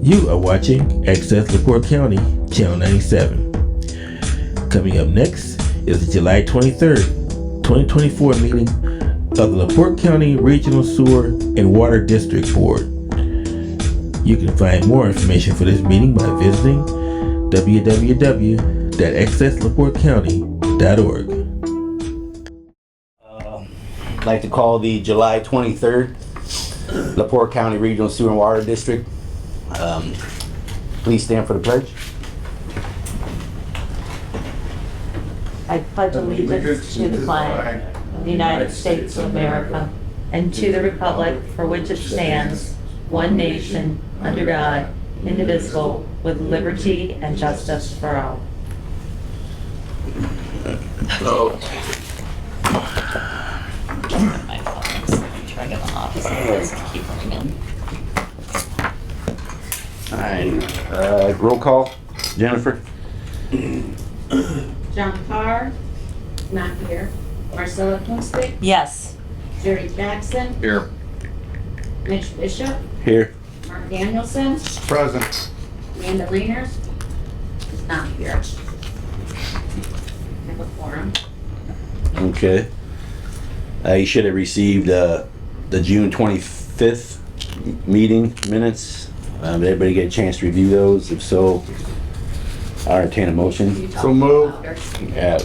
You are watching Access LaPorte County, Channel 97. Coming up next is the July 23rd, 2024 meeting of the LaPorte County Regional Sewer and Water District Board. You can find more information for this meeting by visiting www.accesslaportecounty.org. I'd like to call the July 23rd LaPorte County Regional Sewer and Water District. Please stand for the pledge. I pledge allegiance to the flag of the United States of America and to the republic for which it stands, one nation, under God, indivisible, with liberty and justice for all. My phones. Turn them off so it doesn't keep ringing. All right, roll call. Jennifer? John Carr, not here. Marcella Kunstick, Yes. Jerry Jackson, Here. Mitch Bishop, Here. Mark Danielson, Present. Amanda Lehners is not here. Have a quorum. Okay. You should have received the June 25th meeting minutes. Did everybody get a chance to review those? If so, I'll entertain a motion. So moved. Yeah.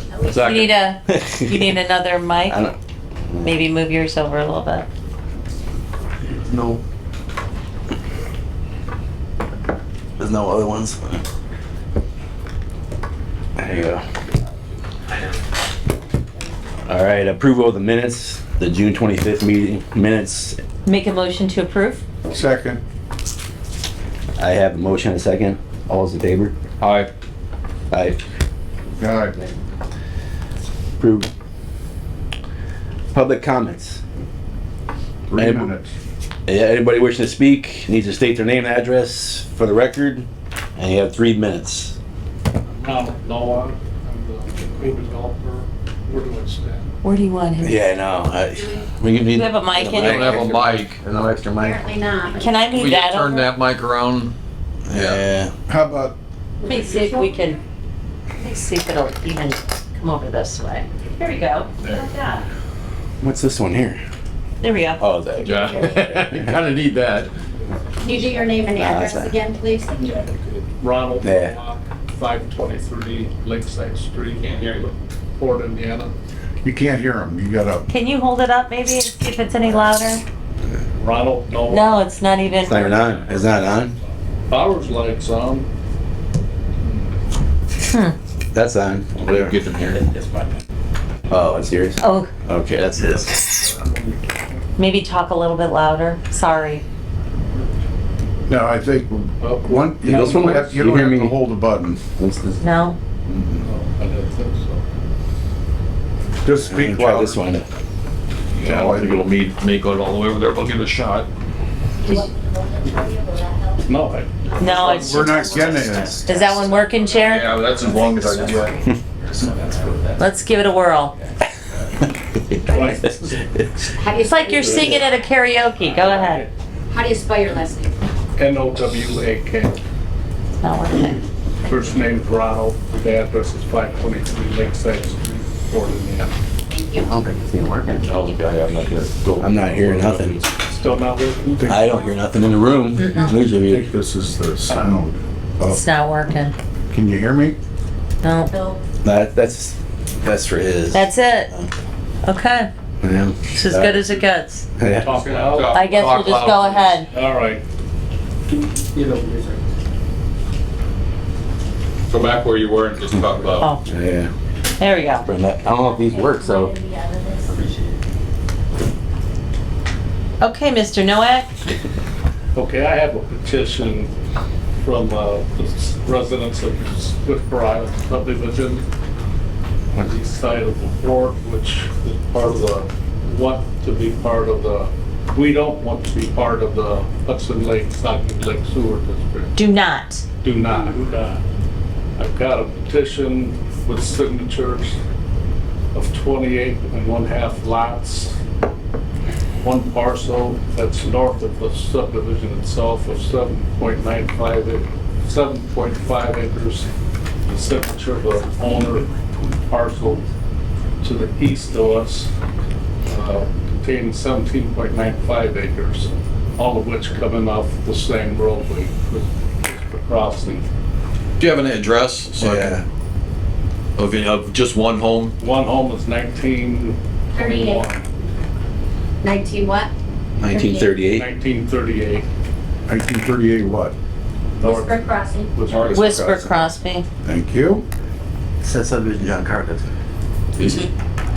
You need another mic? I don't, Maybe move yours over a little bit. no. There's no other ones. There you go. All right, approval of the minutes, the June 25th meeting minutes. Make a motion to approve? Second. I have a motion and a second. All those in favor? Aye. Aye. Aye. Approved. Public comments. 3 minutes. Yeah, anybody wishing to speak needs to state their name and address for the record, and you have 3 minutes. Noah, I'm the co-developer. Where do I stand? Where do you want him? Yeah, I know. We Do you have a mic in I don't here? have a mic. There's no extra mic. Apparently not. Can I move We that just turn over? that mic around. Yeah. How about, Let me see if we can, let me see if it'll even come over this way. Here we go. Like that. What's this one here? There we go. Oh, that. yeah, you kinda need that. Can you do your name and address that's again, please? Ronald Yeah. Noah, 523 Lakeside Street, LaPorte, Indiana. You can't hear him. You gotta. Can you hold it up maybe and see if it's any louder? Ronald Noah. No, it's not even. It's not even on. It's not on? Power's lights on. That's on. Whatever. Get them here. Oh, it's yours? Oh, Okay, that's his. maybe talk a little bit louder. Sorry. No, I think one, you This one don't works? have, you You don't hear have to me? hold the button. What's this? No? I didn't think so. Just speak Try loud. this one. Yeah, I don't think it'll make it all the way over there, but I'll give it a shot. No, No, it's. We're not getting it. Is that one working, Chair? yeah, that's as long as I can get. Let's give it a whirl. It's like you're singing at a karaoke. Go ahead. How do you spell your last name? Nowak. It's not working. First name's Ronald, the address is 523 Lakeside Street, LaPorte, Indiana. Thank you. I don't think it's even working. Oh, yeah, I'm not gonna. I'm not hearing nothing. Still not working? I don't hear nothing in the room. I Usually, think this is the sound. It's not working. Can you hear me? No. that's for his. That's it. Okay. Yeah. It's as good as it gets. Yeah. Talking out? I guess we'll just go ahead. All right. Go back where you were and just talk about. Oh, Yeah. there we go. I don't know if these work, so. Okay, Mr. Nowak. Okay, I have a petition from the residents of Swiffer Island subdivision on the east side of LaPorte, which is part of the, we don't want to be part of the Hudson Lake, Stockton Lake Sewer District. Do not. Do not. I've got a petition with signatures of 28 and 1/2 lots. one parcel that's north of the subdivision itself of 7.5 acres. The signature of the owner parcel to the east of us, containing 17.95 acres, all of which coming off the same roadway with crossing. Do you have an address? So Yeah. of just one home? One home is 1921, 19 what? 1938. 1938. 1938 what? Whisper Crossing. Whisper Crosby. Thank you. Says subdivision John Carr does.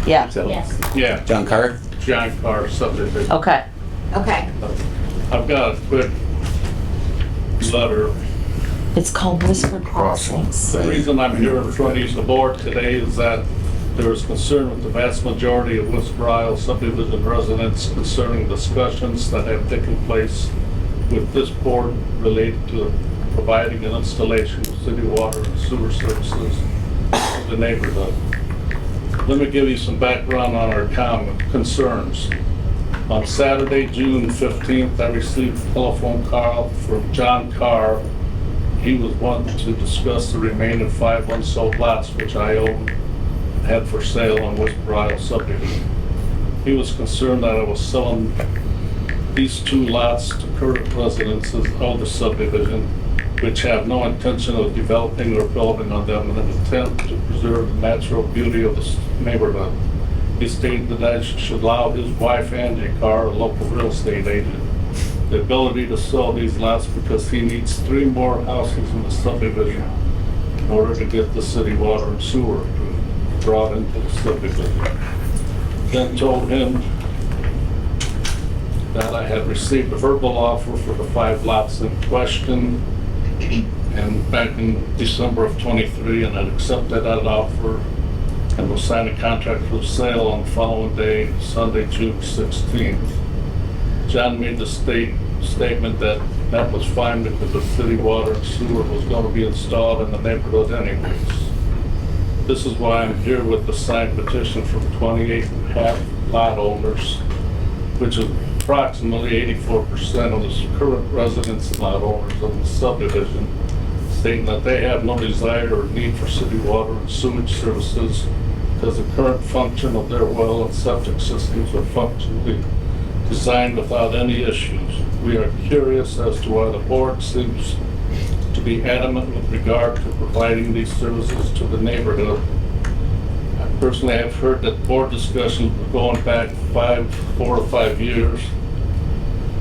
Yeah, So, Yes. Yeah, John Carr? John Carr subdivision. okay. Okay. I've got a quick letter. It's called Whisper Crossings. The reason I'm here in front of the board today is that there is concern with the vast majority of Whisper Isle subdivision residents concerning discussions that have taken place with this board related to providing an installation of city water and sewer services to the neighborhood. Let me give you some background on our concerns. On Saturday, June 15th, I received a telephone call from John Carr. He was wanting to discuss the remaining 5 unsold lots which I own, had for sale on Whisper Isle subdivision. He was concerned that I was selling these 2 lots to current residents of the subdivision, which have no intention of developing or building on them in an attempt to preserve the natural beauty of the neighborhood. He stated that I should allow his wife, Angie Carr, a local real estate agent, the ability to sell these lots because he needs 3 more houses in the subdivision in order to get the city water and sewer brought into the subdivision. Then told him that I had received a verbal offer for the 5 lots in question, and back in December of 23, and I'd accepted that offer and will sign a contract for sale on the following day, Sunday, June 16th. John made the statement that that was fine because the city water and sewer was going to be installed in the neighborhood anyways. This is why I'm here with the signed petition from 28.5 lot owners, which is approximately 84% of the current residents and lot owners of the subdivision, stating that they have no desire or need for city water and sewage services because the current function of their well and septic systems are functionally designed without any issues. We are curious as to why the board seems to be adamant with regard to providing these services to the neighborhood. I personally have heard that board discussions were going back 4 or 5 years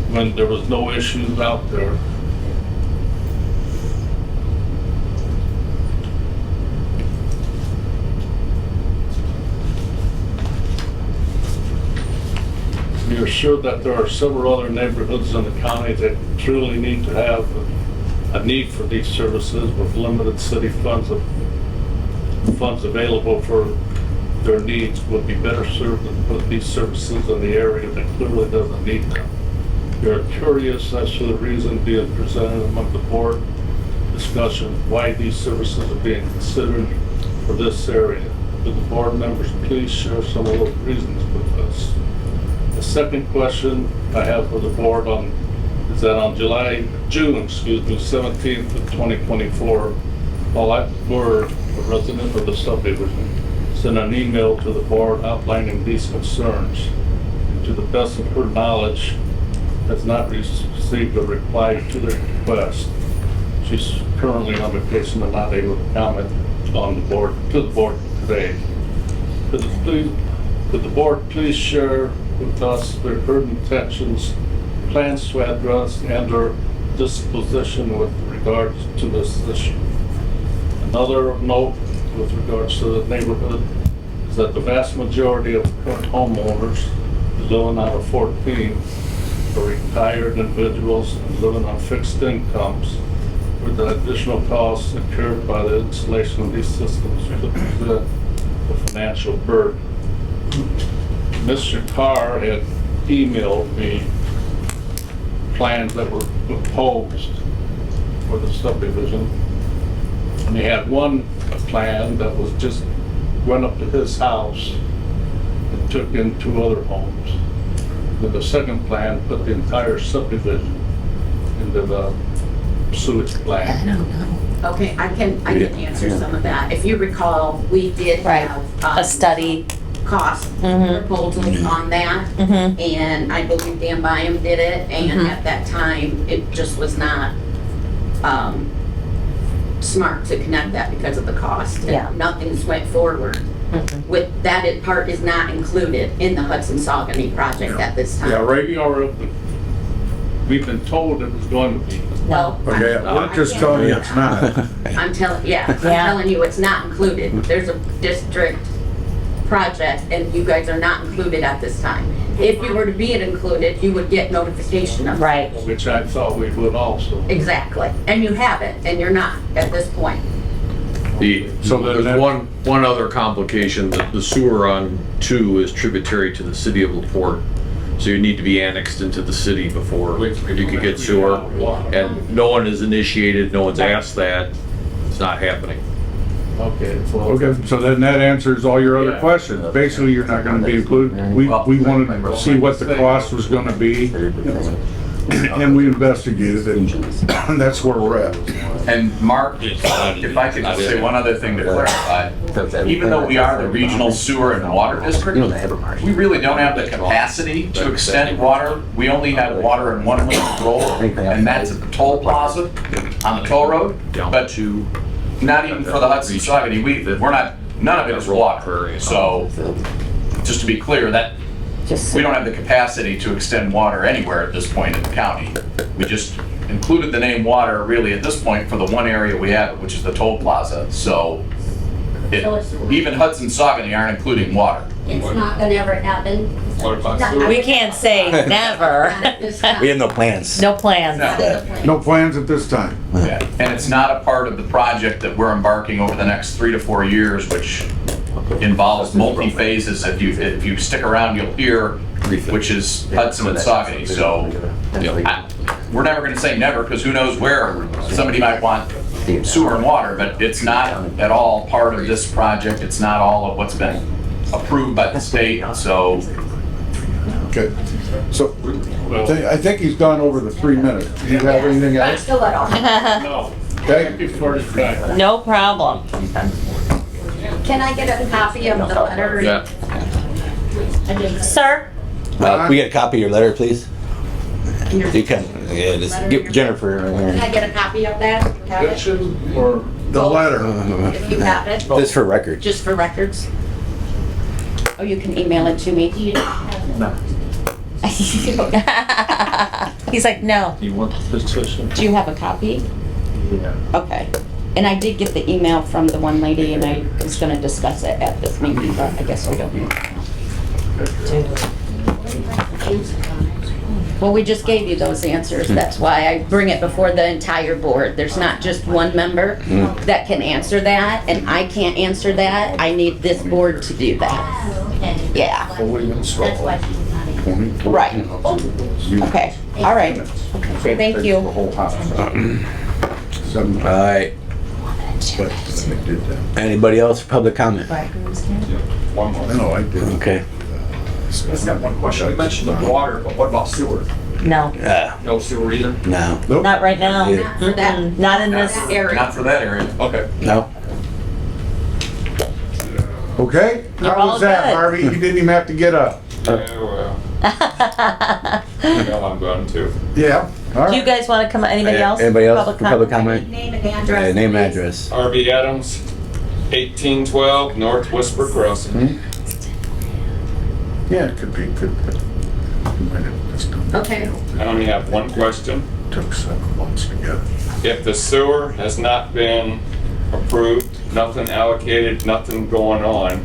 when there was no issues out there. We are sure that there are several other neighborhoods in the county that truly need to have a need for these services with limited city funds available for their needs would be better served than put these services in the area that clearly doesn't need them. We are curious as to the reason being presented among the board discussion why these services are being considered for this area. Would the board members please share some of those reasons with us? The second question I have for the board is that on June 17th of 2024, Paul Attenborough, a resident of the subdivision, sent an email to the board outlining these concerns. To the best of her knowledge, has not received a reply to the request. She's currently on vacation and not able to comment to the board today. Could the board please share with us their current intentions, plans to address and/or disposition with regards to this issue? Another note with regards to the neighborhood is that the vast majority of current homeowners living out of 14 are retired individuals living on fixed incomes, with the additional costs incurred by the installation of these systems could present a financial burden. Mr. Carr had emailed me plans that were proposed for the subdivision. And he had one plan that was just went up to his house and took in 2 other homes. with the second plan, put the entire subdivision into the sewage I plant. don't know. Okay, I can answer some of that. If you recall, we did Right. have. A study. Cost Mhm. proposals on that. Mhm. And I believe Dan Byam did it, and Mhm. at that time, it just was not, smart to connect that because of the cost. And Yeah. Nothing's went forward. Mhm. With that, part is not included in the Hudson-Saugony project at this time. Yeah, right. We've been told it was going to be. Well, Okay, we're just telling you it's not. I'm telling Yeah. telling you it's not included. There's a district project and you guys are not included at this time. If you were to be included, you would get notification of. Right. Which I thought we would also. Exactly. And you haven't, and you're not at this point. So then There's one other complication, that the sewer on 2 is tributary to the city of LaPorte. So you need to be annexed into the city before you could get sewer. And no one has initiated, no one's asked that. It's not happening. Okay, well. Okay, so then that answers all your other Yeah. questions. Basically, you're not gonna be included. We wanted to see what the cost was gonna be, and we investigated it, and that's where we're at. And Mark, if I could just say one other thing to clarify, even though we are the regional sewer and water district, we really don't have the capacity to extend water. We only have water in one little roll, and that's at the toll plaza on the toll road. But not even for the Hudson Saugony, we're not, none of it is water. So, just to be clear, that we don't have the capacity to extend water anywhere at this point in the county. We just included the name water really at this point for the one area we have, which is the toll plaza. So, even Hudson Saugony aren't including water. It's not gonna ever happen. What about sewer? We can't say never. We have no plans. No plans. No plans at this time. Yeah. And it's not a part of the project that we're embarking over the next 3 to 4 years, which involves multi-phases. If you stick around, you'll hear, which is Hudson and Saugony. So we're never gonna say never, because who knows where somebody might want sewer and water, but it's not at all part of this project. It's not all of what's been approved by the state, so. Okay, so I think he's gone over the 3 minutes. Do you have anything else? Still let off. No. Okay. Thank you for your time. No problem. Can I get a copy of the letter? Yeah. Sir? We get a copy of your letter, please? You can, yeah, just give Jennifer. Can I get a copy of that? Have it? Question or? The letter. If you have it, This for record. just for records. Or you can email it to me. He's like, no. You want the petition? Do you have a copy? Yeah. Okay. And I did get the email from the one lady and I was gonna discuss it at this meeting, but I guess we don't need it. Well, we just gave you those answers. That's why I bring it before the entire board. There's not just one member that can answer that, and I can't answer that. I need this board to do that. Yeah. Right. Okay. All right. Thank you. All right. Anybody else for public comment? One more. No, I didn't. Okay. I just got one question. You mentioned the water, but what about sewer? No. No sewer either? No. Not right now. Yeah. For that Mm-mm. Not in this. area. Not for that area. Okay. No. Okay? You're How all was that, good. Harvey? You didn't even have to get a, Yeah, well, no, I'm going to. yeah? All Do you right. guys want to come, anybody else? Anybody else for public comment? comment? Name and address. Name and please. address. RB Adams, 1812 North Whisper Crossing. Yeah, it could be, could. Okay. I only have one question. Took 7 months to get it. If the sewer has not been approved, nothing allocated, nothing going on,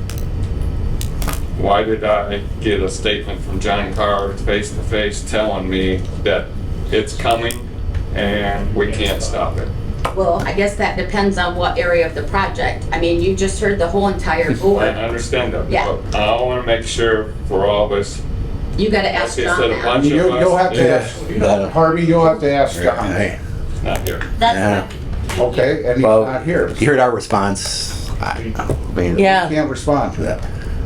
why did I get a statement from John Carr face to face telling me that it's coming and we can't stop it? Well, I guess that depends on what area of the project. I mean, you just heard the whole entire I board. understand that, Yeah. but I want to make sure for all of us, You gotta ask like I John said, a that. bunch of You'll have us to is ask, Harvey, you'll have to ask John. Hey. not here. Yeah. Okay, and he's Well, not here. you heard our response. I mean, Yeah. Can't respond to that.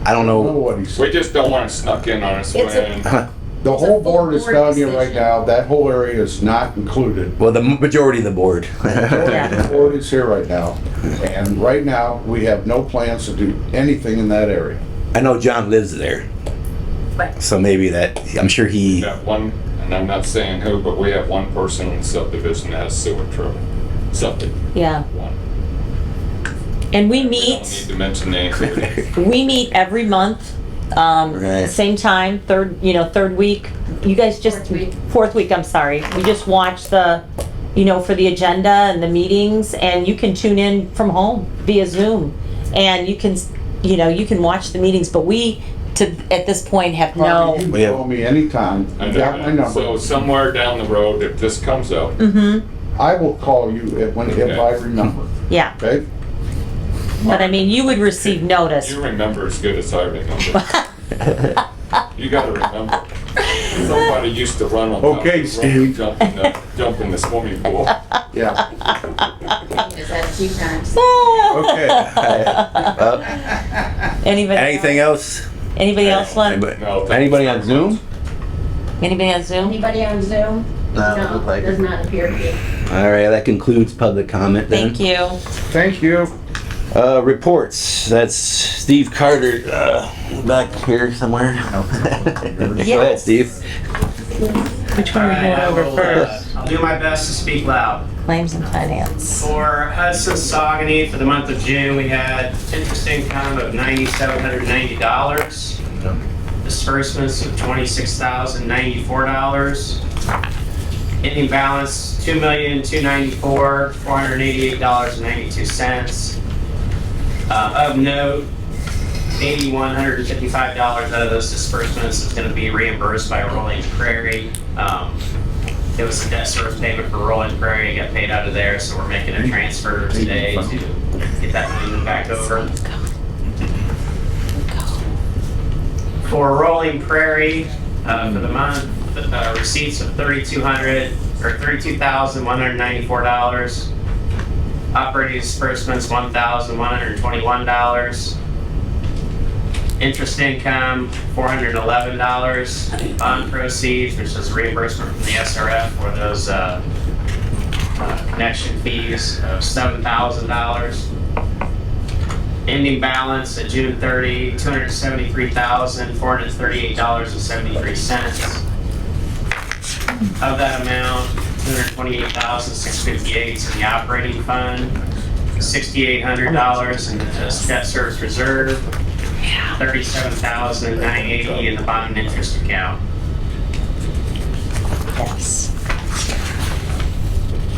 I don't Know know. what he We said. just don't want it snuck in on us It's when The It's a whole full board is board telling you right decision. now, that whole area is not included. Well, the majority of the board. The board is here right now, and right now, we have no plans to do anything in that area. I know John lives there, Right. so maybe that, I'm sure We he, got one, and I'm not saying who, but we have one person in the subdivision that has sewer trouble. Something, Yeah. one. And we We don't meet, need to mention names. we meet every month, Right. same time, third week. You guys just, fourth week, I'm sorry. We just watch the, for the agenda and the meetings, and you can tune in from home via Zoom. And you can watch the meetings, but we, at this point, have no. You We have- can call me anytime, I you got my know. So number. somewhere down the road, if this comes up, I will call you if I remember, Yeah, okay? but I mean, you would receive notice. you remember as good as I remember. You gotta remember. Somebody used to run on. top of the Okay, road, Steve. Jump in the swimming pool. Yeah, Is that a few times? okay. Anybody? anything else? Anybody else want? No, Anybody on Zoom? Anybody on Zoom? Anybody on Zoom? No, look like does it. not appear to be. All right, that concludes public comment then. Thank you. Thank you. Reports, that's Steve Carter, back here somewhere. Go ahead, Steve. Which one are we going over first? I'll do my best to speak loud. Claims and finance. For Hudson Saucony, for the month of June, we had interest income of $9,790. Disbursements of $26,094. Ending balance, $2,294,488.92. Of note, $8,155 out of those disbursements is going to be reimbursed by Rolling Prairie. It was a debt service payment for Rolling Prairie, it got paid out of there, so we're making a transfer today to get that money back over. For Rolling Prairie, for the month, receipts of $32,194. Operating disbursements, $1,121. Interest income, $411. Bond proceeds, which is reimbursement from the SRF for those connection fees, of $7,000. Ending balance at June 30, $273,438.73. Of that amount, $228,658 is in the operating fund, $6,800 in the debt service reserve, $37,980 in the bond and interest account. Yes.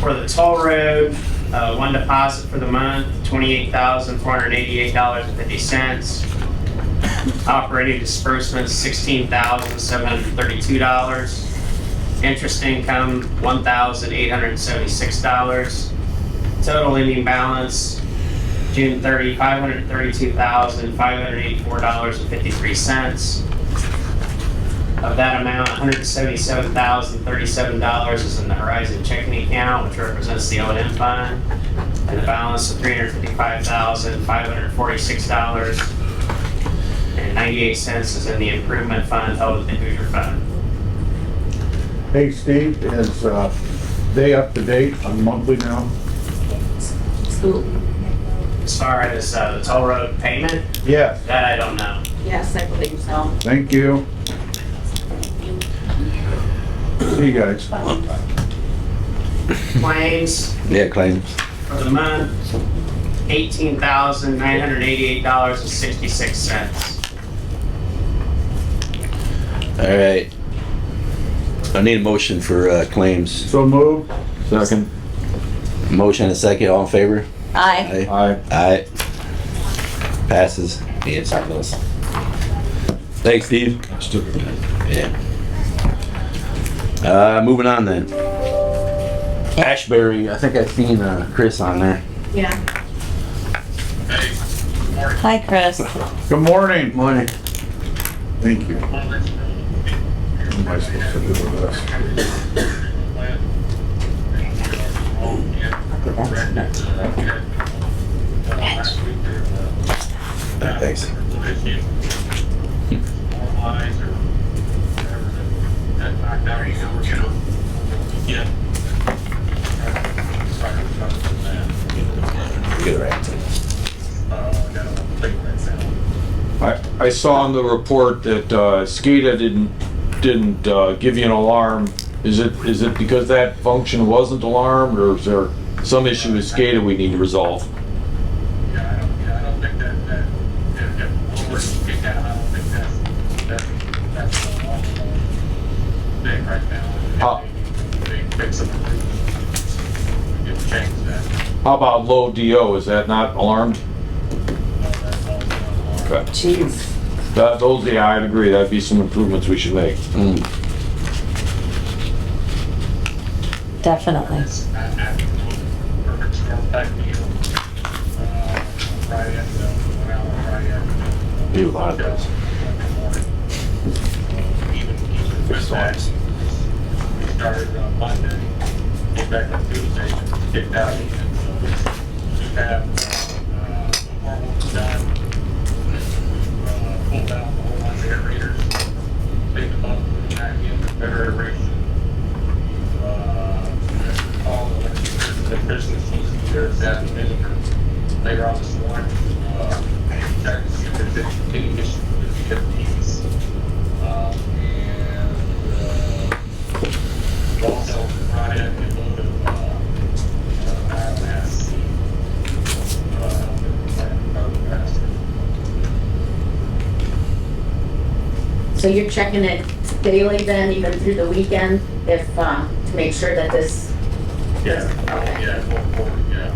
For the toll road, one deposit for the month, $28,488.50. Operating disbursements, $16,732. Interest income, $1,876. Total ending balance, June 30, $532,584.53. Of that amount, $177,037 is in the Horizon checking account, which represents the O&M fund, and the balance of $355,546.98 is in the improvement fund held at the Hoosier Fund. Hey, Steve, is they up to date on monthly now? As far as the toll road payment, Yes, that I don't know. Yes, I believe so. thank you. See you guys. Claims Yeah, claims. for the month, $18,988.66. All right. I need a motion for claims. So moved. Second. Motion and a second, all in favor? Aye. Aye. Aye. Passes. Yeah, it's on those. Thanks, Steve. Yeah. Moving on then. Ashbury, I think I've seen Chris on there. Yeah. Hi, Chris. Good morning. Morning. Thank you. What am I supposed to do with this? Thanks. Get it right. I saw in the report that SCADA didn't give you an alarm. Is it because that function wasn't alarmed, or is there some issue with SCADA we need to resolve? I don't think that if we're get down, I don't think that's a long thing right now. They fix them. We can change that. How about low DO? Is that not alarmed? Okay. Jeez. Yeah, I'd agree. That'd be some improvements we should make. Definitely. Perfect storm type deal. Right in, went out right in. Do a lot of those. Even with that, we started on Monday, came back on Tuesday, kicked out. We have, more work done. Pulled out a whole bunch of aerators, take them up, put them back in, better aeration. All the Christmas season here this afternoon, later on this morning, check to see if there's any issues with the FTs. And we also brought in a load of biomass seed. So you're checking it daily then, even through the weekend, if, to make sure that this, Yeah, yeah.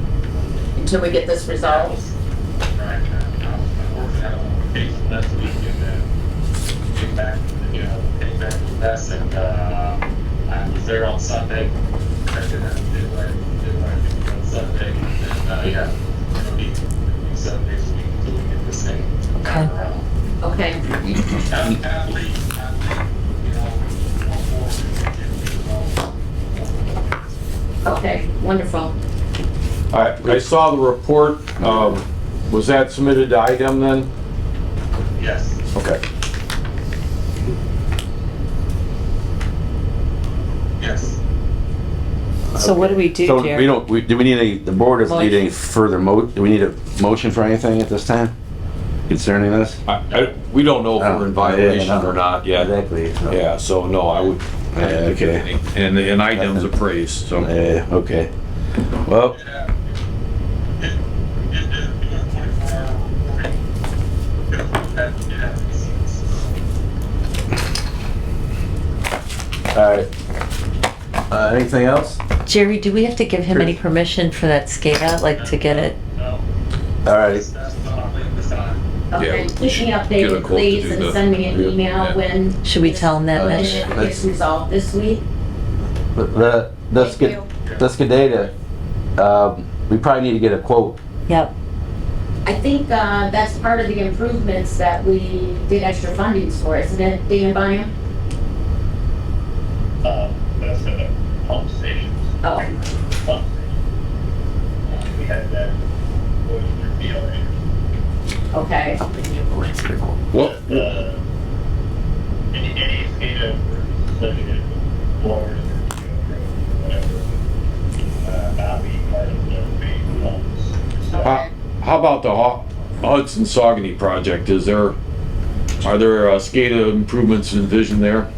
until we get this resolved? Right. I'm working out a case last week and came back, came back with this and, I was there on Sunday. Checking it, did what I did on Sunday. And, yeah, it'll be 7 days a week until we get this thing turned around. Okay. Athlete, Okay, wonderful. I saw the report. Was that submitted to IDEM then? yes. Okay. Yes. So what do we do, So Jerry? do we need the board doesn't need any further do we need a motion for anything at this time concerning this? We don't know if we're in violation Yeah, no. or not yet. Exactly. So. Yeah, so no, I would. Yeah, okay. And IDEM's appraised, so. Okay. Well, all right. Anything else? Jerry, do we have to give him any permission for that SCADA, like to get it? All right. Okay, we keep me should get a updated, quote to please, do and the- send me an email Yeah. when, Should we tell him that, when Mitch? it gets resolved this week. Let's get data. We probably need to get a quote. Yep. I think, that's part of the improvements that we did extra fundings for, isn't it, Dan Bynum? That's the pump stations. Oh, Pump station. We had that, was your okay. What? Any SCADA for sending it forward, whatever, not be part of the main pumps. Okay. How about the Hudson Saucony project? Are there SCADA improvements envisioned there?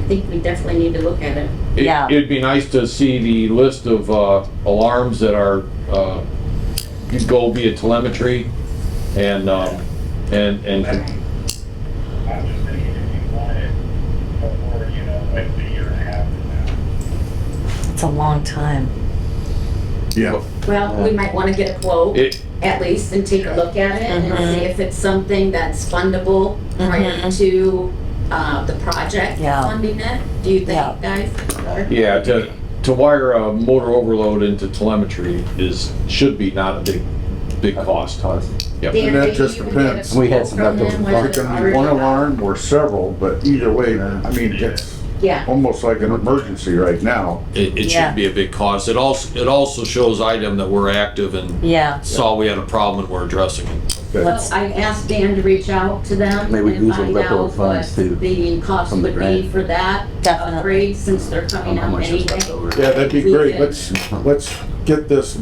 I think we definitely need to look at it. Yeah. It'd be nice to see the list of alarms that are go via telemetry and I'm just thinking if you want it before, like a year and a half from now. It's a long time. Yeah. Well, we might want to get a quote, at least, and take a look at it and see if it's something that's fundable prior to the project Yeah. funding it. Do you Yeah. think, guys? yeah, to wire a motor overload into telemetry should be not a big cost. Yep. Dan, And that maybe just you can depends. get a We had quote some from leftover them, funds. It whether can be one already- alarm or several, but either way, I mean, it's Yeah, almost like an emergency right now. It Yeah. shouldn't be a big cost. It also shows IDEM that we're active and Yeah. saw we had a problem and we're addressing it. Let's, I asked Dan to reach out to them Maybe we and use some find leftover out funds what too, the cost from the would be grant. for that Definitely. upgrade, since they're coming How up much is anyway. left over? Yeah, that'd be We great. did. Let's get this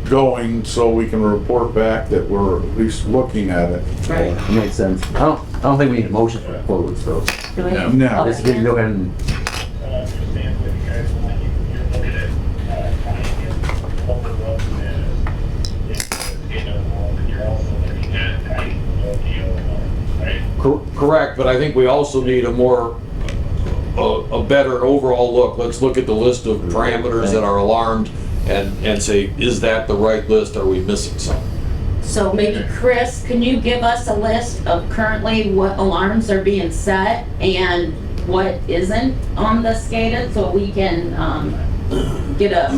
going so we can report back that we're at least looking at it. Yeah, it makes sense. I don't think we need a motion for that forward, so. Do we- No. No. Let's go ahead and, Understand what you guys want. You're looking at, trying to get over roads and you're also looking at adding the right? Correct, but I think we also need a better overall look. Let's look at the list of parameters that are alarmed and say, is that the right list? Are we missing some? So maybe Chris, can you give us a list of currently what alarms are being set and what isn't on the SCADA, so we can, get a, I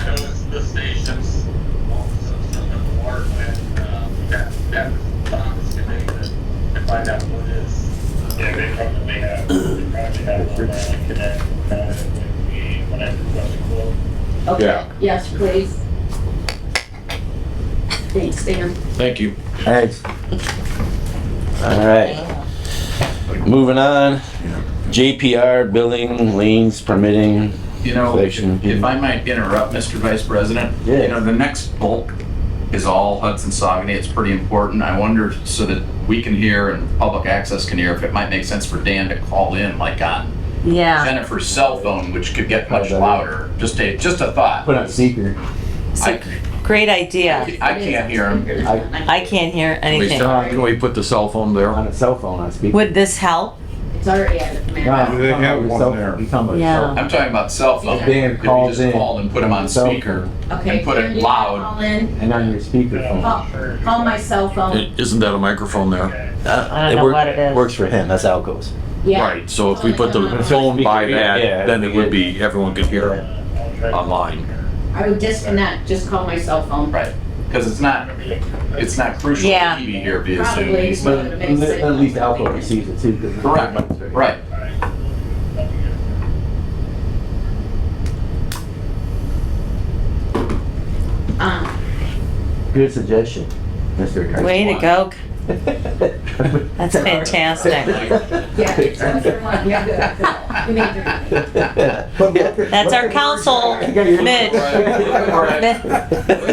know it's the stations, also some of the water plant, that was committee to find out what is. Yeah, they probably have one connect, when I request a quote. okay, Yeah. yes, please. Thanks, Dan. Thank you. thanks. All right. Moving on. JPR, building, liens, permitting. You know, Section. if I might interrupt, Mr. Vice President, Yeah. you know, the next bulk is all Hudson Saguenay. It's pretty important. I wonder, so that we can hear and public access can hear, if it might make sense for Dan to call in, like on Yeah. Jennifer's cell phone, which could get much louder. Just a thought. Put on speaker. It's a great idea. I can't hear him. I can't hear anything. Can we put the cell phone there? On a cell phone on speaker. Would this help? It's already at the command. Do they have one there? Yeah. I'm talking about cell phone. Dan If you calls just in called and put him on cell speaker Okay. and put Karen, it you loud. Call in, And on your speaker phone. call my cell phone. Isn't that a microphone there? I don't know what it is. Works for him, that's how it goes. Yeah. Right, so if we put the phone by Yeah, that, then it would be, everyone could hear it online. I would disconnect, just call my cell phone. Right. Because it's not crucial Yeah. to TV here via Probably. Zoom. But it makes sense. At least Alco receives it too. 'cause it's- Correct, right. Good suggestion, Mr. Carter. Way to go. That's fantastic. Yeah. You made your- That's our council, Mitch. You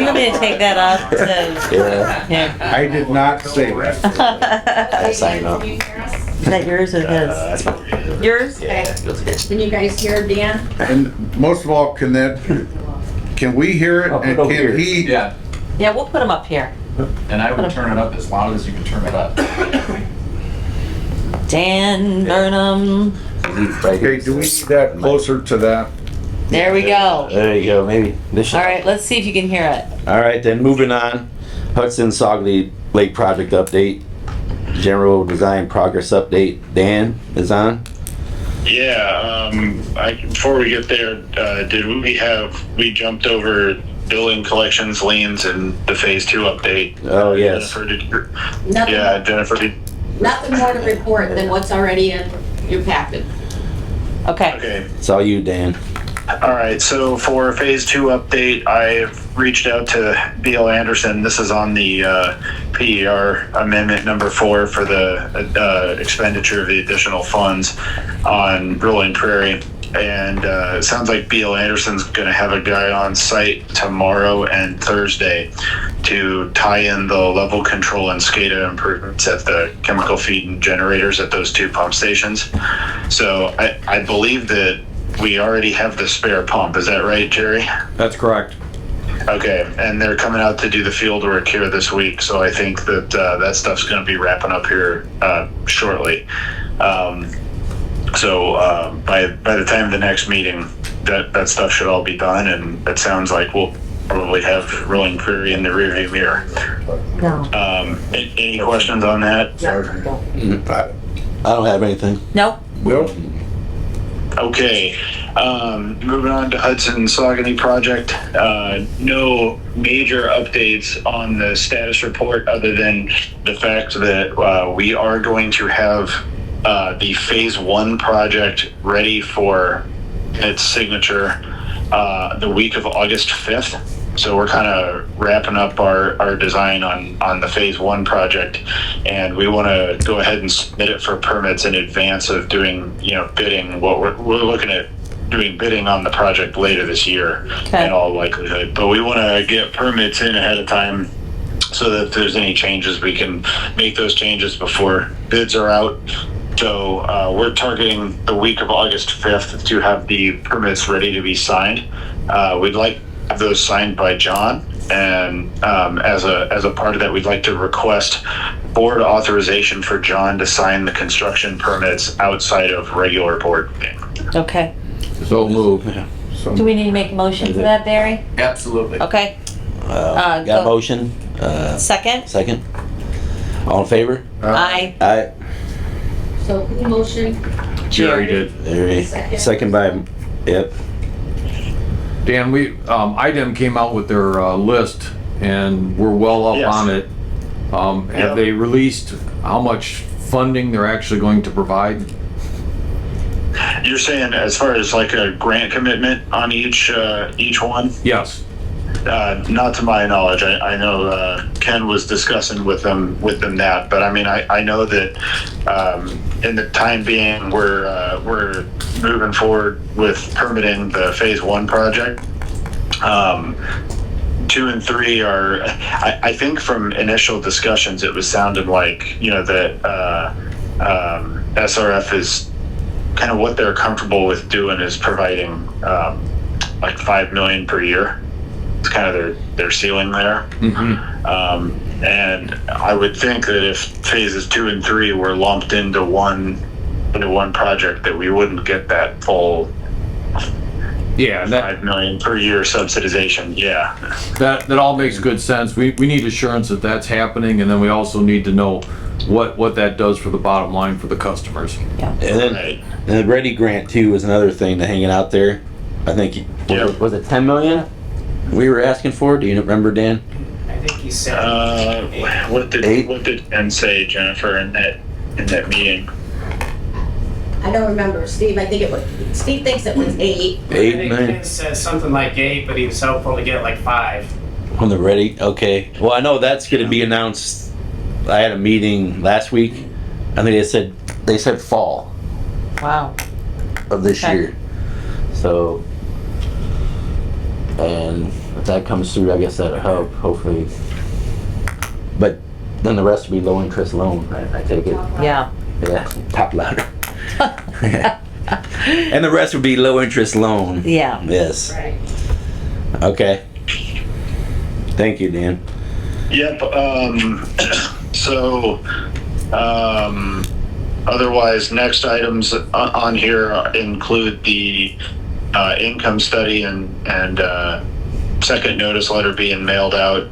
want me to take that up to, Yeah. yeah. I did not say that. Sign up. Can you hear us? Is that yours or his? That's fine. Yours? Can you guys hear Dan? And most of all, can we hear it Oh, and over can here. he? Yeah, Yeah, we'll put them up here. and I would turn it up as loud as you can turn it up. Dan Burnham. Okay, do we need that closer to that? There we go. There you go, maybe this should. All right, let's see if you can hear it. All right, then moving on. Hudson Saguenay Lake Project update. General design progress update. Dan is on. Yeah, before we get there, we jumped over building collections, liens, and the phase 2 update. Oh, yes. Jennifer, Nothing, Jennifer, nothing more to report than what's already in your packet. Okay. okay. It's all you, Dan. All right, so for phase 2 update, I've reached out to B.L. Anderson. This is on the PER amendment number 4 for the expenditure of the additional funds on Rolling Prairie. And it sounds like B.L. Anderson's going to have a guy on site tomorrow and Thursday to tie in the level control and SCADA improvements at the chemical feed and generators at those 2 pump stations. So I believe that we already have the spare pump. Is that right, Jerry? That's correct. Okay, and they're coming out to do the field work here this week, so I think that that stuff's going to be wrapping up here shortly. So by the time of the next meeting, that stuff should all be done, and it sounds like we'll probably have Rolling Prairie in the rearview mirror. No. Any questions on that? I don't have anything. Nope. Nope. Okay, moving on to Hudson Saguenay project. No major updates on the status report other than the fact that we are going to have the phase 1 project ready for its signature the week of August 5th. So we're kind of wrapping up our design on the phase 1 project, and we want to go ahead and submit it for permits in advance of doing, bidding. What we're looking at doing bidding on the project later this year, in all likelihood. But we want to get permits in ahead of time so that if there's any changes, we can make those changes before bids are out. So we're targeting the week of August 5th to have the permits ready to be signed. We'd like have those signed by John, and as a part of that, we'd like to request board authorization for John to sign the construction permits outside of regular board meeting. Okay. So move. Do we need to make a motion for that, Barry? Absolutely. Okay. Got a Go. motion? Second? Second? All in favor? Aye. Aye. So who motion? Jerry did. There, second by, yep. Dan, IDEM came out with their list, and we're well up Yes. on it. Have they released how much funding they're actually going to provide? You're saying as far as like a grant commitment on each one? Yes. Not to my knowledge. I know Ken was discussing with them that, but I mean, I know that in the time being, we're moving forward with permitting the phase 1 project. 2 and 3 are, I think from initial discussions, it was sounding like, that SRF is kind of what they're comfortable with doing is providing like $5 million per year. It's kind of their ceiling there. Mm-hmm. And I would think that if phases 2 and 3 were lumped into one project, that we wouldn't get that full Yeah, $5 million per year subsidization. Yeah. that all makes good sense. We need assurance that that's happening, and then we also need to know what that does for the bottom line for the customers. And then and the Ready Grant too is another thing that's hanging out there. I think, was it 10 million we were asking for? Do you remember, Dan? I think he said. What did 8? Ken say, Jennifer, in that meeting? I don't remember, Steve, Steve thinks it was 8. 8 I think million Ken said something like 8, but he was hopeful to get like 5. on the Ready. Okay. Well, I know that's going to be announced. I had a meeting last week. I think they said fall Wow. of this Okay. year. So, and if that comes through, I guess that'll help, hopefully. But then the rest will be low interest loan, I take it. Yeah. Yeah, top louder. And the rest would be low interest loan. Yeah. Yes. Right. Okay. Thank you, Dan. Yep. Otherwise, next items on here include the income study and second notice letter being mailed out.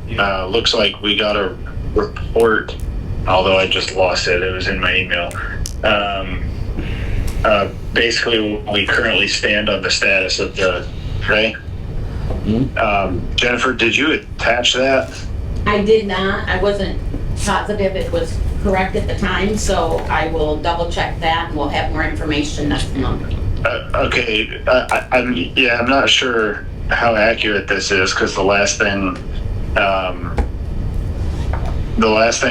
Looks like we got a report, although I just lost it. It was in my email. Basically, we currently stand on the status of the Ray. Jennifer, did you attach that? I did not. I wasn't positive it was correct at the time, so I will double check that and we'll have more information next month. Okay, I'm not sure how accurate this is because the last thing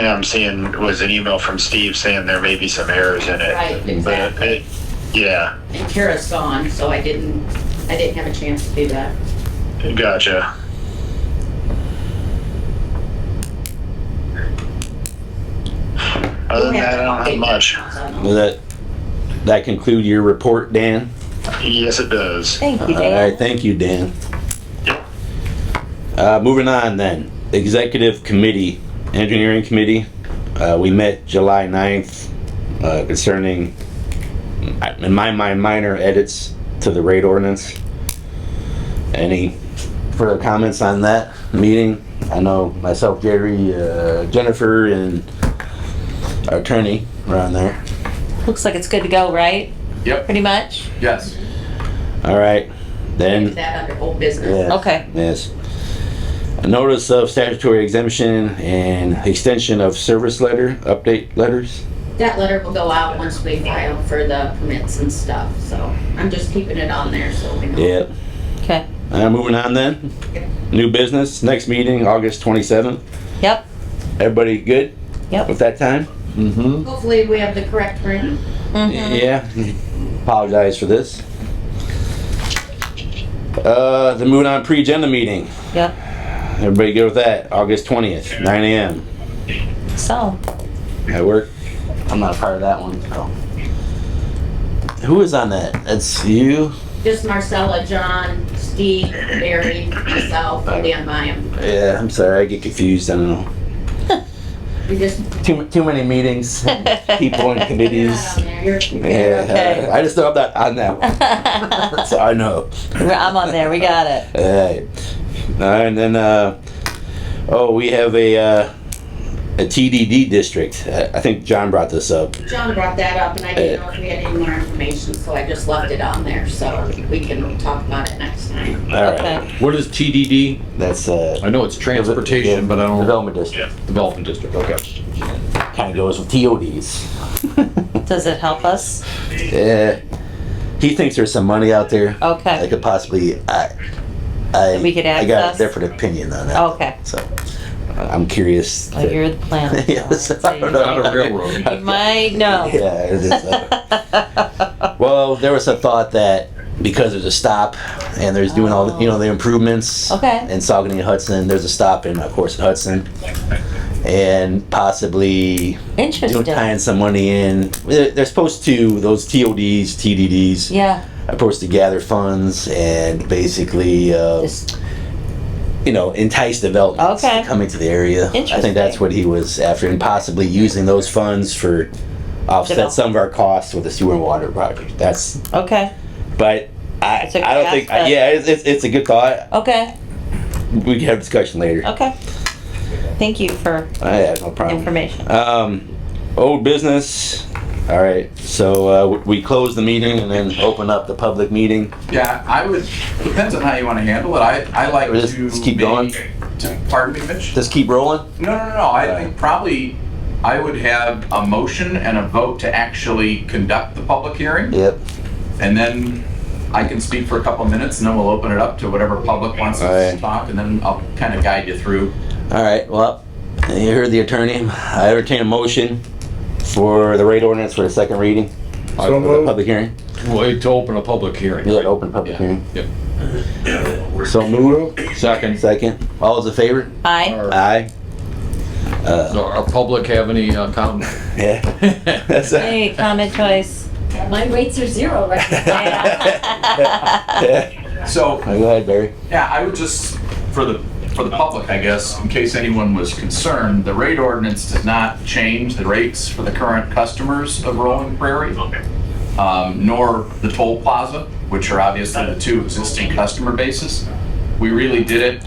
I'm seeing was an email from Steve saying there may be some errors in it. Right, exactly. Yeah. And Kara's gone, so I didn't have a chance to do that. Gotcha. Other than that, I don't have much. Will that conclude your report, Dan? Yes, it does. Thank you, All Dan. right, thank you, Dan. Yep. Moving on then, Executive Committee, Engineering Committee. We met July 9th concerning, in my mind, minor edits to the rate ordinance. Any further comments on that meeting? I know myself, Jerry, Jennifer, and our attorney were on there. Looks like it's good to go, right? Yep. Pretty much? Yes. All right, Is then. that under old business? Yeah. Okay. Yes. A notice of statutory exemption and extension of service letter, update letters. That letter will go out once we file for the permits and stuff, so I'm just keeping it on there so we know. Yep. Okay. Moving on then. New business, next meeting, August 27th. Yep, Everybody good yep. with that time? Mm-hmm. Hopefully we have the correct room. Yeah. Apologize for this. Then moving on, pre-agenda meeting. Yep. Everybody good with that? August 20th, 9 a.m. So, That work? I'm not a part of that one, so. Who is on that? That's you? Just Marcella, John, Steve, Barry, myself, and Dan Byam. Yeah, I'm sorry, I get confused, I don't know. We just. Too many meetings, people and committees. You're Yeah, Okay. I just know I'm not on that one. So I know. I'm on there, we got it. Alright. And then, we have a TDD district. I think John brought this up. John brought that up, and I didn't know if we had any more information, so I just left it on there, so we can talk about it next time. Alright. Okay. What is TDD? That's, I know it's transportation, but I don't know. Development district. Development district, okay. Kinda goes with TODs. Does it help us? Yeah. He thinks there's some money out there. I Okay, could possibly, we could I got a access? different opinion on that. Okay. So, I'm curious. Well, you're the planner. Yes, so I don't know. Not a railroad. You might know. Yeah, it is. Well, there was a thought that because there's a stop and there's doing all the, the improvements. Okay. In Saucony and Hudson, there's a stop in, of course, in Hudson. And possibly Interesting. tying some money in. They're supposed to, those TODs, TDDs, Yeah, are supposed to gather funds and basically, just, entice development Okay. coming to the area. I Interesting. think that's what he was after, and possibly using those funds for offset some of our costs with the sewer and water project. That's, okay, but I It's a don't good think, aspect. it's a good thought. okay, We can have a discussion later. okay. Thank you for Yeah, no problem. information. Old business. All right, so we close the meeting and then open up the public meeting. Yeah, I would, depends on how you want to handle it. I like Or just to. keep going? Pardon me, Mitch? Just keep rolling. No. I think probably I would have a motion and a vote to actually conduct the public hearing. Yep. And then I can speak for a couple of minutes and then we'll open it up to whatever public wants All to right. talk and then I'll kind of guide you through. All right, well, you heard the attorney. I entertain a motion for the rate ordinance for the second reading. So For the moved. public hearing. Wait to open a public hearing. Yeah, open public Yeah. hearing. Yep. So move. Second. Second. All those in favor? Hi. Aye. Does our public have any comment? Yeah. That's it. Hey, comment choice. My rates are zero right now. Yeah. So, Go ahead, Barry. yeah, I would just, for the public, I guess, in case anyone was concerned, the rate ordinance does not change the rates for the current customers of Rolling Prairie, nor the toll plaza, which are obviously the two existing customer bases. We really did it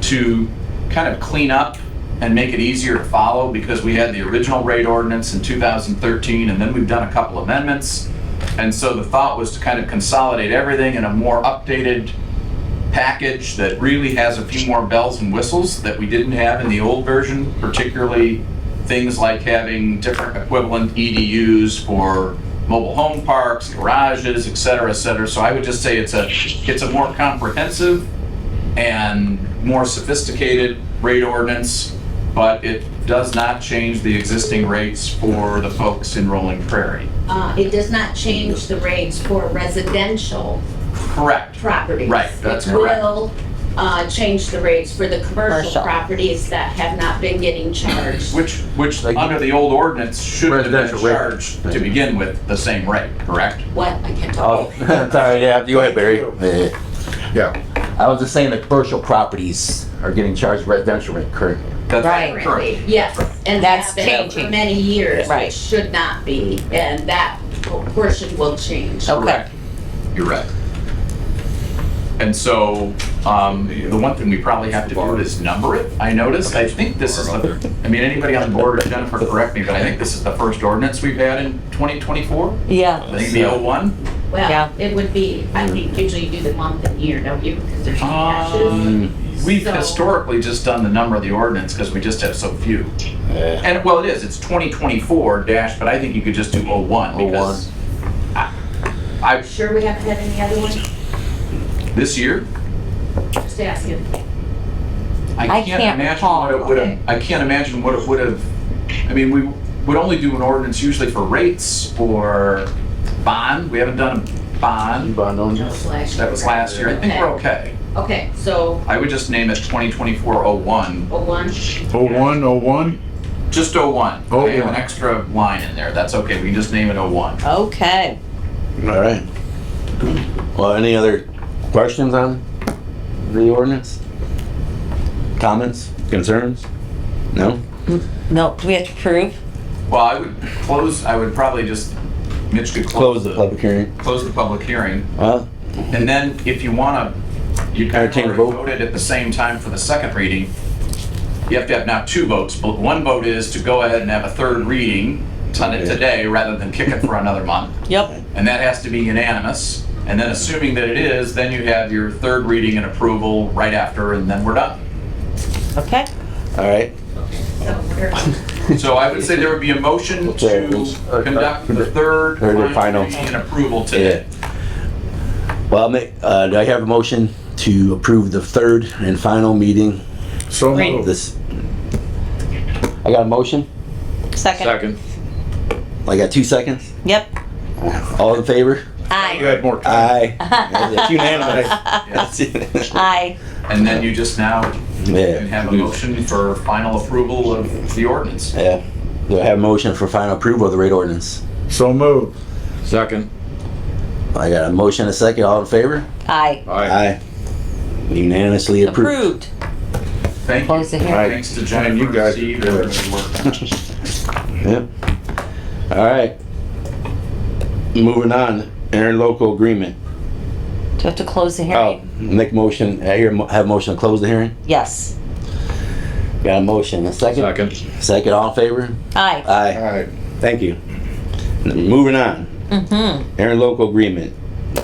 to kind of clean up and make it easier to follow because we had the original rate ordinance in 2013 and then we've done a couple amendments. And so the thought was to kind of consolidate everything in a more updated package that really has a few more bells and whistles that we didn't have in the old version, particularly things like having different equivalent EDUs for mobile home parks, garages, et cetera, et cetera. So I would just say it's a more comprehensive and more sophisticated rate ordinance, but it does not change the existing rates for the folks in Rolling Prairie. It does not change the rates for residential Correct. properties. Right, that's It correct. will change the rates for the commercial Commercial. properties that have not been getting charged. Which Like- under the old ordinance shouldn't have been Residential rate. charged to begin with the same rate, correct? What? I can't talk. Oh, sorry, yeah, go ahead, Barry. Yeah. I was just saying the commercial properties are getting charged residential rate currently. That's Right. correct. Currently, yes, and That's that's been for changing. many years, Right. which should not be, and that portion will change. Okay. Correct. You're right. And so, the one thing we probably have to do is number it. I noticed, I think this is anybody on the board, or Jennifer, correct me, but I think this is the first ordinance we've had in 2024? Yeah, I think the 01? Well, Yeah. it would be, I think usually you do the month and year, don't you? Because there's dashes. We've So- historically just done the number of the ordinance because we just have so few. Yeah. And, well, it is, it's 2024 dash, but I think you could just do 01 because I, Sure we haven't had any other ones? this year, Just asking. I can't imagine what it recall. would have, I can't imagine what it would have, I mean, we would only do an ordinance usually for rates or bond. We haven't done a bond. Bond on That was last year. That was last year. I think we're okay. Okay, so I would just name it 2024-01. 01. 01? Just 01. I have 01. an extra line in there. That's okay. We can just name it 01. Okay. All right. Well, any other questions on the ordinance? Comments, concerns? No? No, do we have to prove? Well, I would probably just, Mitch could Close the public hearing. close the public hearing. Well, And then if you want to, you kind of Entertain a already vote. voted at the same time for the second reading. You have to have now two votes. But one vote is to go ahead and have a third reading on it today rather than kick it for another month. Yep. And that has to be unanimous. And then assuming that it is, then you have your third reading and approval right after, and then we're done. Okay. all right. So I would say there would be a motion Okay. to conduct the third Third and final. reading and approval Yeah. today. Well, do I have a motion to approve the third and final meeting So Great. moved. this? I got a motion? Second. Second. I got 2 seconds? Yep. All in favor? You Aye. had more time. Aye. It's unanimous. Yes. Aye. And then you just now can Yeah, have a motion for final approval of the ordinance. yeah. Do I have a motion for final approval of the rate ordinance? So moved. Second. I got a motion, a second, all in favor? Aye. Aye. Unanimously approved. Approved. Thank you. Close the hearing. Thanks to And Jennifer you and guys Steve did and it. everyone. Yep. All right. Moving on, interlocal agreement. Do you have to close the Oh, hearing? make motion, have a motion to close the hearing? Yes. Got a motion, a second? Second. Second, all in favor? Aye. Aye. All right. Thank you. Moving on, Mm-hmm. interlocal agreement,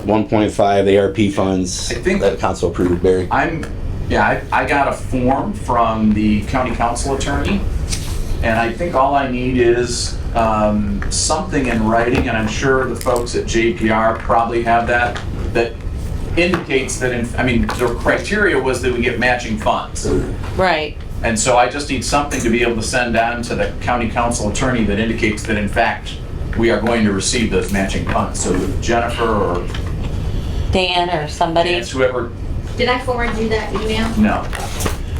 1.5 ARP funds. I think- That council approved, Barry. I got a form from the county council attorney, and I think all I need is something in writing, and I'm sure the folks at JPR probably have that indicates that, the criteria was that we get matching funds. Right. And so I just need something to be able to send down to the county council attorney that indicates that in fact, we are going to receive those matching funds. So Jennifer or Dan or somebody. Chance, whoever, Did I forward you that email? no.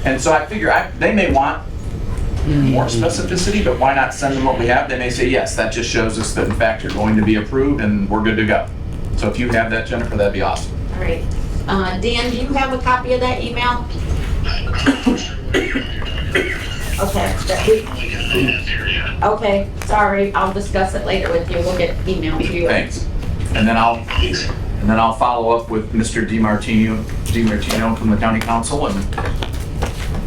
And so I figure they may want more specificity, but why not send them what we have? They may say, yes, that just shows us that in fact you're going to be approved and we're good to go. So if you have that, Jennifer, that'd be awesome. All right. Dan, do you have a copy of that email? Okay. Okay, sorry, I'll discuss it later with you. We'll get email to you. Thanks. And then I'll follow up with Mr. DiMartino from the county council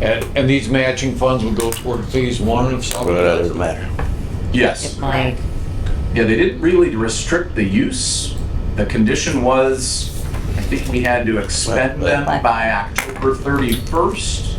And these matching funds would go toward phase one of something? That doesn't matter. yes. Aye. Yeah, they didn't really restrict the use. The condition was, I think we had to expend them by October 31st.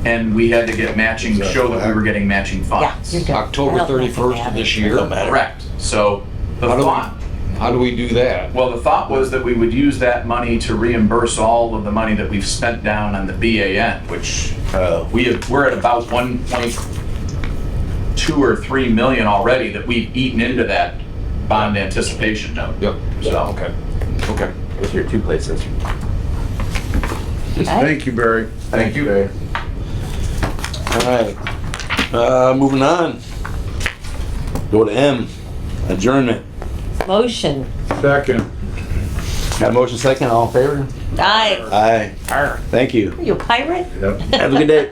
And we had to get matching, show that we were getting matching Yeah, funds. you're good. October I don't think 31st we of have this it. year? Correct. So the thought, How do we do that? well, the thought was that we would use that money to reimburse all of the money that we've spent down on the BAN, which we're at about 1.2 or 3 million already that we've eaten into that bond anticipation note. Yep. So, Okay. Okay. Those are your 2 places. Thank you, Barry. thank you. Barry. All right, moving on. Go to M, adjournment. Motion. Second. Got a motion second, all in favor? Aye. Aye. Thank you. Are you a pirate? Yep. Have a good day.